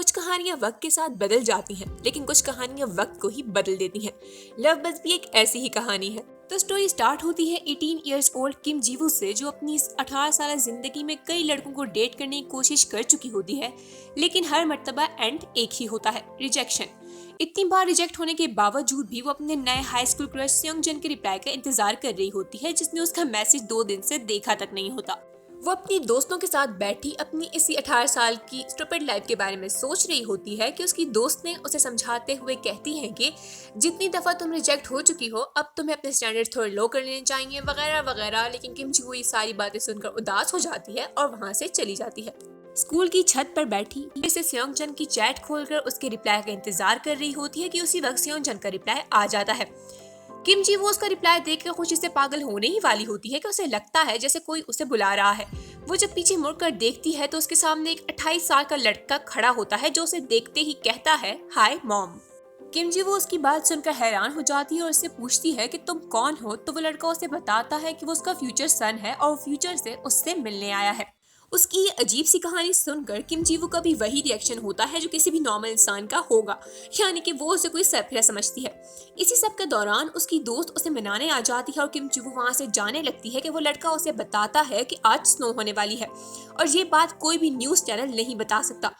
कुछ कहानियां वक्त के साथ बदल जाती हैं, लेकिन कुछ कहानियां वक्त को ही बदल देती हैं। लव बस भी एक ऐसी ही कहानी है। तो स्टोरी स्टार्ट होती है 18 इयर्स ओल्ड किम जीवू से, जो अपनी इस 18 साल जिंदगी में कई लड़कों को डेट करने की कोशिश कर चुकी होती है, लेकिन हर मर्तबा एंड एक ही होता है, रिजेक्शन। इतनी बार रिजेक्ट होने के बावजूद भी वो अपने नए हाई स्कूल क्रश सेयोंगजन के रिप्लाई का इंतजार कर रही होती है, जिसने उसका मैसेज 2 दिन से देखा तक नहीं होता। वो अपनी दोस्तों के साथ बैठी अपनी इसी 18 साल की स्टूपिड लाइफ के बारे में सोच रही होती है कि उसकी दोस्त ने उसे समझाते हुए कहती है कि जितनी दफा तुम रिजेक्ट हो चुकी हो, अब तुम्हें अपने स्टैंडर्ड थोड़े लो कर लेने चाहिए, वगैरह वगैरह। लेकिन किम जी वो ये सारी बातें सुनकर उदास हो जाती है और वहाँ से चली जाती है। स्कूल की छत पर बैठी इसे सेयोंगजन की चैट खोलकर उसके रिप्लाई का इंतजार कर रही होती है कि उसी वक्त सेयोंगजन का रिप्लाई आ जाता है। किम जी वो उसका रिप्लाई देखकर खुशी से पागल होने ही वाली होती है कि उसे लगता है जैसे कोई उसे बुला रहा है। वो जब पीछे मुड़कर देखती है तो उसके सामने एक 28 साल का लड़का खड़ा होता है, जो उसे देखते ही कहता है, हाय मॉम। किम जी वो उसकी बात सुनकर हैरान हो जाती है और उससे पूछती है कि तुम कौन हो। तो वो लड़का उसे बताता है कि वो उसका फ्यूचर सन है और फ्यूचर से उससे मिलने आया है। उसकी ये अजीब सी कहानी सुनकर किम जी वो का भी वही रिएक्शन होता है जो किसी भी नॉर्मल इंसान का होगा, यानी कि वो उसे कोई सरफिरा समझती है। इसी सब के दौरान उसकी दोस्त उसे मनाने आ जाती है और किम जी वो वहाँ से जाने लगती है कि वो लड़का उसे बताता है कि आज स्नो होने वाली है और ये बात कोई भी न्यूज़ चैनल नहीं बता सकता।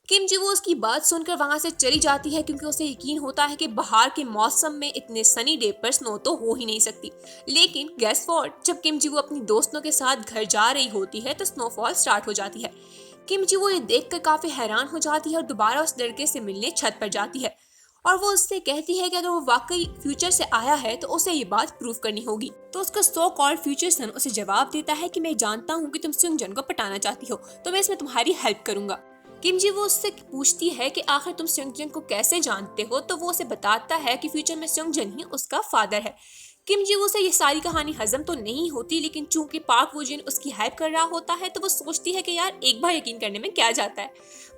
किम जी वो उसकी बात सुनकर वहां से चली जाती है, क्योंकि उसे यकीन होता है कि बाहर के मौसम में इतने सनी डे पर स्नो तो हो ही नहीं सकती। लेकिन गेस व्हाट, जब किम जी वो अपनी दोस्तों के साथ घर जा रही होती है तो स्नोफॉल स्टार्ट हो जाती है। किम जी वो ये देखकर काफी हैरान हो जाती है और दोबारा उस लड़के से मिलने छत पर जाती है और वो उससे कहती है कि अगर वो वाकई फ्यूचर से आया है तो उसे ये बात प्रूव करनी होगी। तो उसका सो कॉल्ड फ्यूचर सन उसे जवाब देता है कि मैं जानता हूँ कि तुम सेयोंगजन को पटाना चाहती हो, तो मैं इसमें तुम्हारी हेल्प करूंगा। किम जी वो उससे पूछती है कि आखिर तुम सेयोंगजन को कैसे जानते हो, तो वो उसे बताता है कि फ्यूचर में सेयोंगजन ही उसका फादर है। किम जी वो से ये सारी कहानी हजम तो नहीं होती, लेकिन चूंकि पार्क वो जिन उसकी हेल्प कर रहा होता है तो वो सोचती है कि यार एक बार यकीन करने में क्या जाता है।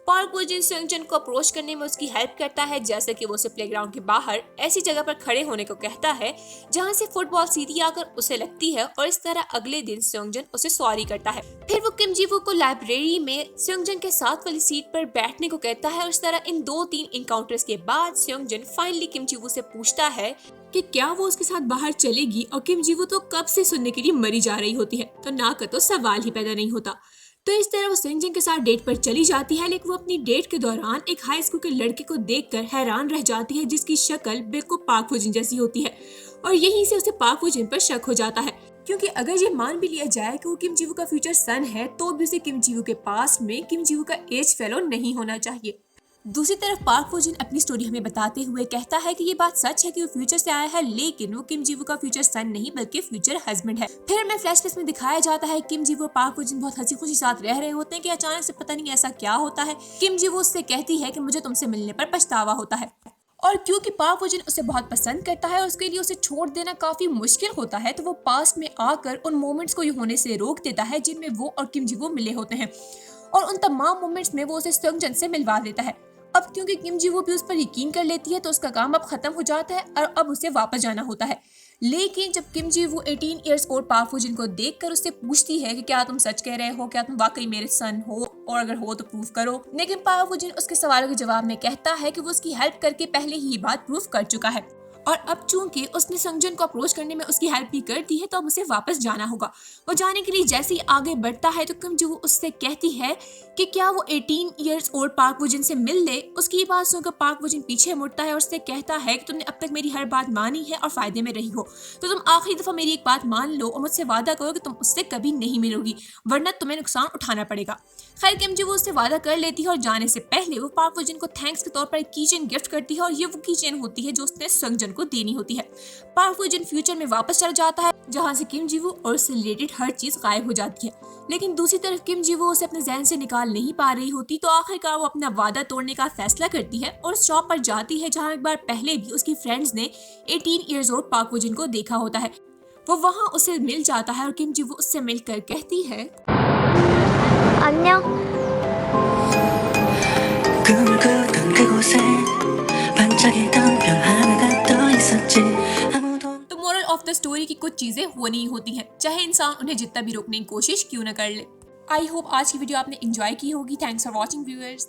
पार्क वो जिन सेयोंगजन को अप्रोच करने में उसकी हेल्प करता है, जैसे कि वो उसे प्लेग्राउंड के बाहर ऐसी जगह पर खड़े होने को कहता है जहां से फुटबॉल सीधी आकर उसे लगती है, और इस तरह अगले दिन सेयोंगजन उसे सॉरी करता है। फिर वो किम जी वो को लाइब्रेरी में सेयोंगजन के साथ वाली सीट पर बैठने को कहता है और इस तरह इन 2-3 इनकाउंटर्स के बाद सेयोंगजन फाइनली किम जी वो से पूछता है कि क्या वो उसके साथ बाहर चलेगी, और किम जी वो तो कब से सुनने के लिए मरी जा रही होती है, तो ना का तो सवाल ही पैदा नहीं होता। तो इस तरह वो सेयोंगजन के साथ डेट पर चली जाती है, लेकिन वो अपनी डेट के दौरान एक हाई स्कूल के लड़के को देखकर हैरान रह जाती है, जिसकी शक्ल बिल्कुल पार्क वो जिन जैसी होती है, और यहीं से उसे पार्क वो जिन पर शक हो जाता है। क्योंकि अगर ये मान भी लिया जाए कि वो किम जी वो का फ्यूचर सन है, तो भी उसे किम जी वो के पास में किम जी वो का एज फेलो नहीं होना चाहिए। दूसरी तरफ पार्क वो जिन अपनी स्टोरी हमें बताते हुए कहता है कि ये बात सच है कि वो फ्यूचर से आया है, लेकिन वो किम जी वो का फ्यूचर सन नहीं बल्कि फ्यूचर हस्बैंड है। फिर हमें फ्लैशबैक में दिखाया जाता है किम जी वो पार्क वो जिन बहुत हंसी खुशी साथ रह रहे होते हैं कि अचानक से पता नहीं ऐसा क्या होता है, किम जी वो उससे कहती है कि मुझे तुमसे मिलने पर पछतावा होता है। और क्योंकि पार्क वो जिन उसे बहुत पसंद करता है और उसके लिए उसे छोड़ देना काफी मुश्किल होता है, तो वो पास में आकर उन मोमेंट्स को होने से रोक देता है जिनमें वो और किम जी वो मिले होते हैं, और उन तमाम मोमेंट्स में वो उसे सेयोंगजन से मिलवा देता है। अब क्योंकि किम जी वो भी उस पर यकीन कर लेती है, तो उसका काम अब खत्म हो जाता है और अब उसे वापस जाना होता है। लेकिन जब किम जी वो 18 इयर्स ओल्ड पार्क वो जिन को देखकर उससे पूछती है कि क्या तुम सच कह रहे हो, क्या तुम वाकई मेरे सन हो, और अगर हो तो प्रूव करो, लेकिन पार्क वो जिन उसके सवालों के जवाब में कहता है कि वो उसकी हेल्प करके पहले ही ये बात प्रूव कर चुका है, और अब चूंकि उसने सेयोंगजन को अप्रोच करने में उसकी हेल्प भी कर दी है, तो अब उसे वापस जाना होगा। वो जाने के लिए जैसे ही आगे बढ़ता है तो किम जी वो उससे कहती है कि क्या वो 18 इयर्स ओल्ड पार्क वो जिन से मिल ले। उसकी बात सुनकर पार्क वो जिन पीछे मुड़ता है और उससे कहता है कि तुमने अब तक मेरी हर बात मानी है और फायदे में रही हो, तो तुम आखिरी दफा मेरी एक बात मान लो और मुझसे वादा करो कि तुम उससे कभी नहीं मिलोगी, वरना तुम्हें नुकसान उठाना पड़ेगा। खैर किम जी वो उससे वादा कर लेती है और जाने से पहले वो पार्क वो जिन को थैंक्स के तौर पर एक कीचेन गिफ्ट करती है, और ये वो कीचेन होती है जो उसने सेयोंगजन को देनी होती है। पार्क वो जिन फ्यूचर में वापस चला जाता है, जहाँ से किम जी वो और उससे रिलेटेड हर चीज गायब हो जाती है। लेकिन दूसरी तरफ किम जी वो उसे अपने ज़हन से निकाल नहीं पा रही होती, तो आखिरकार वो अपना वादा तोड़ने का फैसला करती है और उस शॉप पर जाती है जहाँ एक बार पहले भी उसकी फ्रेंड्स ने 18 इयर्स ओल्ड पार्क वो जिन को देखा होता है। वो वहाँ उसे मिल जाता है और किम जी वो उससे मिलकर कहती है, 안녕. 꿈을 꾸던 그곳에 반짝이던 별 하나가 떠 있었지. 아무도 तो मोरल ऑफ द स्टोरी की कुछ चीजें होनी ही होती हैं, चाहे इंसान उन्हें जितना भी रोकने की कोशिश क्यों न कर ले। आई होप आज की वीडियो आपने एंजॉय की होगी। Thanks for watching viewers.